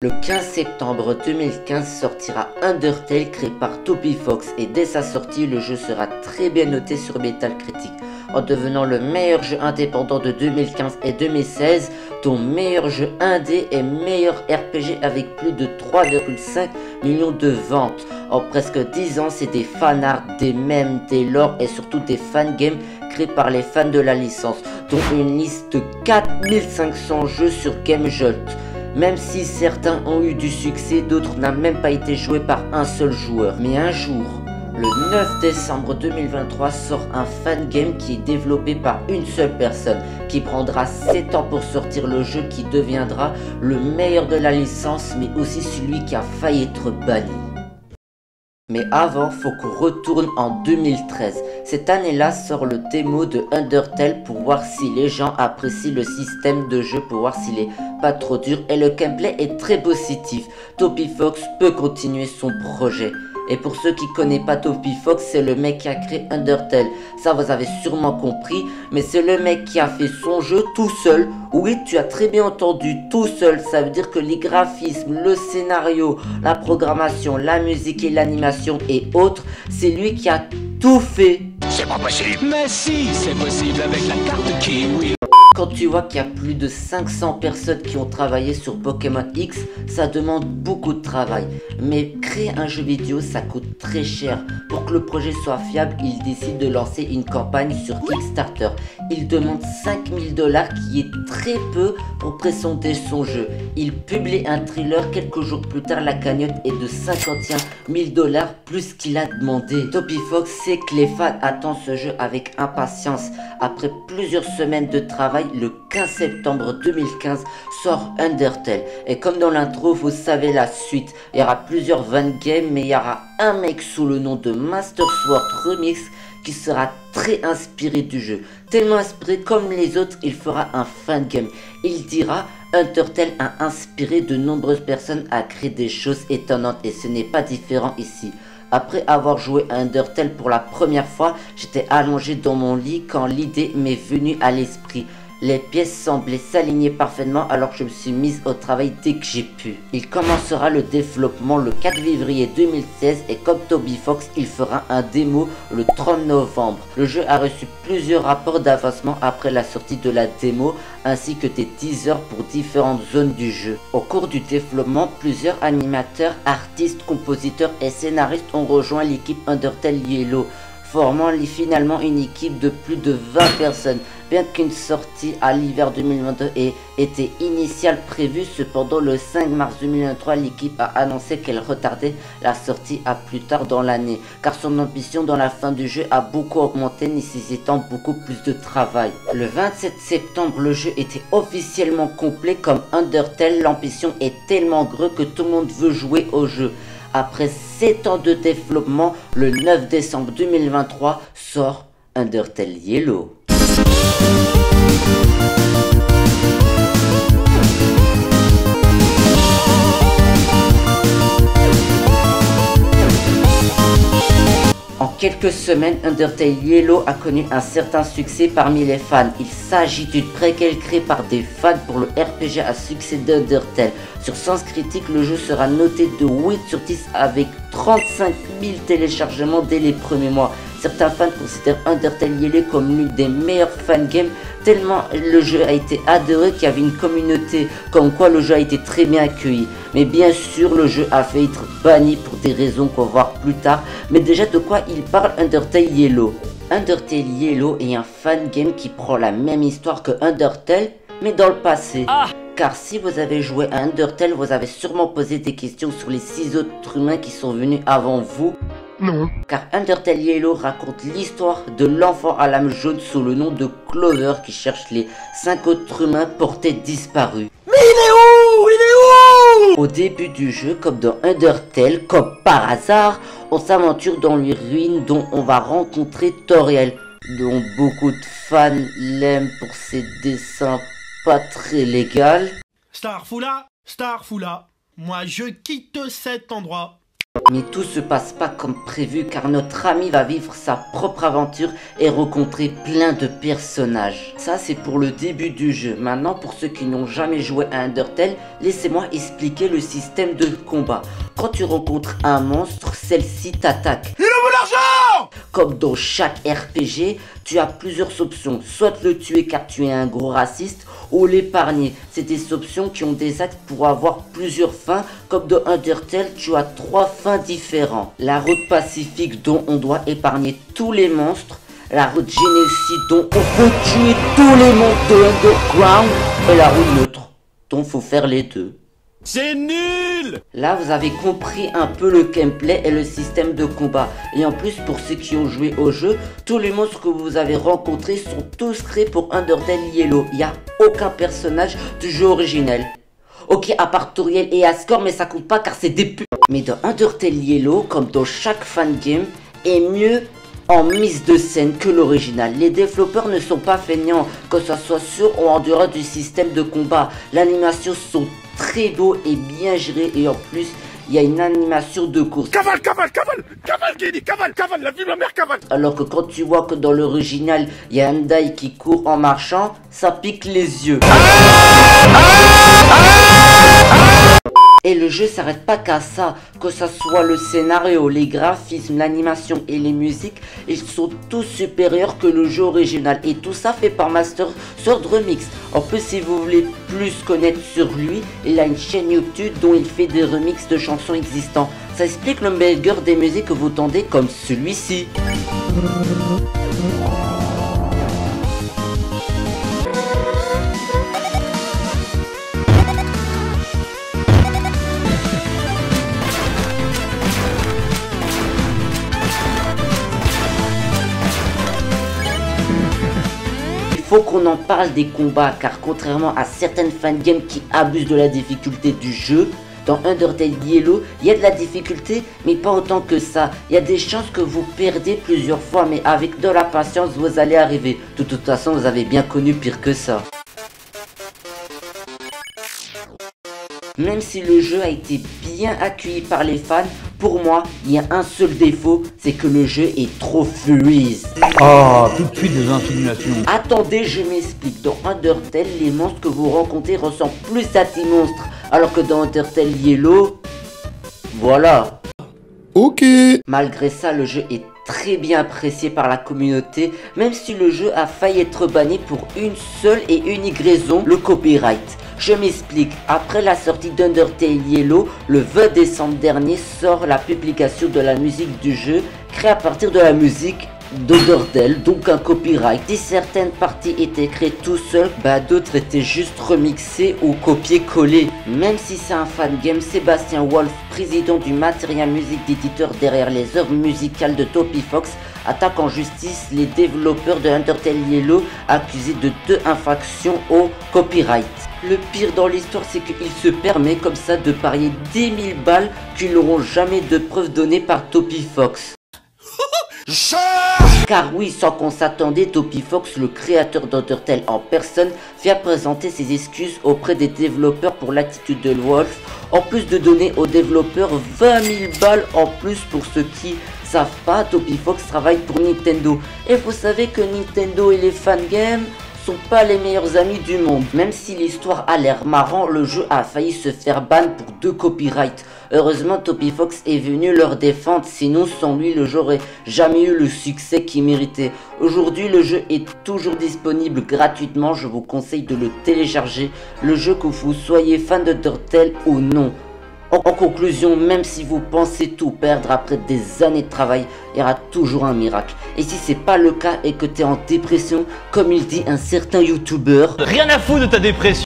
Le 15 septembre 2015 sortira Undertale créé par Toby Fox et dès sa sortie le jeu sera très bien noté sur Metacritic en devenant le meilleur jeu indépendant de 2015 et 2016 dont meilleur jeu indé et meilleur RPG avec plus de 3,5 millions de ventes. En presque 10 ans c'est des fanarts, des mèmes, des lore et surtout des fangames créés par les fans de la licence dont une liste de 4500 jeux sur GameJolt. Même si certains ont eu du succès, d'autres n'ont même pas été joués par un seul joueur. Mais un jour, le 9 décembre 2023 sort un fangame qui est développé par une seule personne, qui prendra 7 ans pour sortir le jeu qui deviendra le meilleur de la licence, mais aussi celui qui a failli être banni. Mais avant, faut qu'on retourne en 2013. Cette année-là sort le démo de Undertale pour voir si les gens apprécient le système de jeu, pour voir s'il est pas trop dur et le gameplay est très positif. Toby Fox peut continuer son projet. Et pour ceux qui connaissent pas Toby Fox, c'est le mec qui a créé Undertale. Ça vous avez sûrement compris, mais c'est le mec qui a fait son jeu tout seul. Oui, tu as très bien entendu, tout seul. Ça veut dire que les graphismes, le scénario, la programmation, la musique et l'animation et autres, c'est lui qui a tout fait. C'est pas possible. Mais si, c'est possible avec la carte Kiwi. Quand tu vois qu'il y a plus de 500 personnes qui ont travaillé sur Pokémon X, ça demande beaucoup de travail. Mais créer un jeu vidéo, ça coûte très cher. Pour que le projet soit fiable, il décide de lancer une campagne sur Kickstarter. Il demande 5000 $, qui est très peu pour présenter son jeu. Il publie un thriller quelques jours plus tard, la cagnotte est de 51 000 $, plus qu'il a demandé. Toby Fox sait que les fans attendent ce jeu avec impatience. Après plusieurs semaines de travail, le 15 septembre 2015 sort Undertale. Et comme dans l'intro, vous savez la suite. Il y aura plusieurs fangames, mais il y aura un mec sous le nom de Master Sword Remix qui sera très inspiré du jeu. Tellement inspiré comme les autres, il fera un fangame. Il dira Undertale a inspiré de nombreuses personnes à créer des choses étonnantes et ce n'est pas différent ici. Après avoir joué à Undertale pour la première fois, j'étais allongé dans mon lit quand l'idée m'est venue à l'esprit. Les pièces semblaient s'aligner parfaitement alors je me suis mise au travail dès que j'ai pu. Il commencera le développement le 4 février 2016 et comme Toby Fox, il fera un démo le 30 novembre. Le jeu a reçu plusieurs rapports d'avancement après la sortie de la démo ainsi que des teasers pour différentes zones du jeu. Au cours du développement, plusieurs animateurs, artistes, compositeurs et scénaristes ont rejoint l'équipe Undertale Yellow, formant finalement une équipe de plus de 20 personnes. Bien qu'une sortie à l'hiver 2022 ait été initiale prévue, cependant le 5 mars 2023, l'équipe a annoncé qu'elle retardait la sortie à plus tard dans l'année, car son ambition dans la fin du jeu a beaucoup augmenté, nécessitant beaucoup plus de travail. Le 27 septembre, le jeu était officiellement complet comme Undertale. L'ambition est tellement grande que tout le monde veut jouer au jeu. Après 7 ans de développement, le 9 décembre 2023 sort Undertale Yellow. En quelques semaines, Undertale Yellow a connu un certain succès parmi les fans. Il s'agit d'une préquelle créée par des fans pour le RPG à succès d'Undertale. Sur Sens Critique, le jeu sera noté de 8 sur 10 avec 35 000 téléchargements dès les premiers mois. Certains fans considèrent Undertale Yellow comme l'une des meilleures fangames tellement le jeu a été adoré qu'il y avait une communauté, comme quoi le jeu a été très bien accueilli. Mais bien sûr, le jeu a fait être banni pour des raisons qu'on va voir plus tard. Mais déjà, de quoi il parle Undertale Yellow? Undertale Yellow est un fangame qui prend la même histoire que Undertale, mais dans le passé. Car si vous avez joué à Undertale, vous avez sûrement posé des questions sur les 6 autres humains qui sont venus avant vous. Non. Car Undertale Yellow raconte l'histoire de l'enfant à l'âme jaune sous le nom de Clover qui cherche les 5 autres humains portés disparus. Mais il est où? Il est où? Au début du jeu, comme dans Undertale, comme par hasard, on s'aventure dans les ruines dont on va rencontrer Toriel, dont beaucoup de fans l'aiment pour ses dessins pas très légaux. Starfoula, moi je quitte cet endroit. Mais tout se passe pas comme prévu car notre ami va vivre sa propre aventure et rencontrer plein de personnages. Ça c'est pour le début du jeu. Maintenant pour ceux qui n'ont jamais joué à Undertale, laissez-moi expliquer le système de combat. Quand tu rencontres un monstre, celle-ci t'attaque. Il a mon argent! Comme dans chaque RPG, tu as plusieurs options. Soit le tuer car tu es un gros raciste, ou l'épargner. C'est des options qui ont des actes pour avoir plusieurs fins. Comme dans Undertale, tu as 3 fins différents. La route pacifique dont on doit épargner tous les monstres. La route génocide dont on peut tuer tous les monstres de Underground. Et la route neutre dont faut faire les deux. C'est nul! Là vous avez compris un peu le gameplay et le système de combat. Et en plus pour ceux qui ont joué au jeu, tous les monstres que vous avez rencontrés sont tous créés pour Undertale Yellow. Il n'y a aucun personnage du jeu originel. Ok, à part Toriel et Asgore, mais ça compte pas car c'est des putes. Mais dans Undertale Yellow, comme dans chaque fangame, est mieux en mise de scène que l'original. Les développeurs ne sont pas feignants, que ce soit sur ou en dehors du système de combat. L'animation sont très beaux et bien gérés et en plus il y a une animation de course. Cavale, cavale, cavale! Cavale, Kenny, cavale, cavale! La vie de ma mère, cavale! Alors que quand tu vois que dans l'original il y a un Dai qui court en marchant, ça pique les yeux. Et le jeu s'arrête pas qu'à ça, que ça soit le scénario, les graphismes, l'animation et les musiques, ils sont tous supérieurs que le jeu original. Et tout ça fait par Master Sword Remix. En plus, si vous voulez plus connaître sur lui, il a une chaîne YouTube dont il fait des remixes de chansons existantes. Ça explique le meilleur des musiques que vous tendez comme celui-ci. Il faut qu'on en parle des combats car contrairement à certaines fangames qui abusent de la difficulté du jeu, dans Undertale Yellow, il y a de la difficulté mais pas autant que ça. Il y a des chances que vous perdez plusieurs fois mais avec de la patience vous allez arriver. De toute façon vous avez bien connu pire que ça. Même si le jeu a été bien accueilli par les fans, pour moi, il y a un seul défaut, c'est que le jeu est trop freeze. Ah, tout de suite des insinuations. Attendez, je m'explique. Dans Undertale, les monstres que vous rencontrez ressemblent plus à des monstres, alors que dans Undertale Yellow, voilà. Ok. Malgré ça, le jeu est très bien apprécié par la communauté, même si le jeu a failli être banni pour une seule et unique raison, le copyright. Je m'explique, après la sortie d'Undertale Yellow, le 20 décembre dernier sort la publication de la musique du jeu, créée à partir de la musique d'Undertale, donc un copyright. Si certaines parties étaient créées tout seul, d'autres étaient juste remixées ou copiées-collées. Même si c'est un fangame, Sébastien Wolf, président du Material Music d'éditeur derrière les œuvres musicales de Toby Fox, attaque en justice les développeurs de Undertale Yellow accusés de 2 infractions au copyright. Le pire dans l'histoire, c'est qu'il se permet comme ça de parier 10 000 balles qu'ils n'auront jamais de preuves données par Toby Fox. Car oui, sans qu'on s'attendait, Toby Fox, le créateur d'Undertale en personne, vient présenter ses excuses auprès des développeurs pour l'attitude de Wolf, en plus de donner aux développeurs 20 000 balles en plus. Pour ceux qui savent pas, Toby Fox travaille pour Nintendo. Et vous savez que Nintendo et les fangames sont pas les meilleurs amis du monde. Même si l'histoire a l'air marrant, le jeu a failli se faire ban pour 2 copyrights. Heureusement, Toby Fox est venu leur défendre, sinon sans lui le jeu aurait jamais eu le succès qu'il méritait. Aujourd'hui, le jeu est toujours disponible gratuitement, je vous conseille de le télécharger, le jeu que vous soyez fan d'Undertale ou non. En conclusion, même si vous pensez tout perdre après des années de travail, il y aura toujours un miracle. Et si c'est pas le cas et que tu es en dépression, comme il dit un certain youtubeur, Rien à foutre de ta dépression.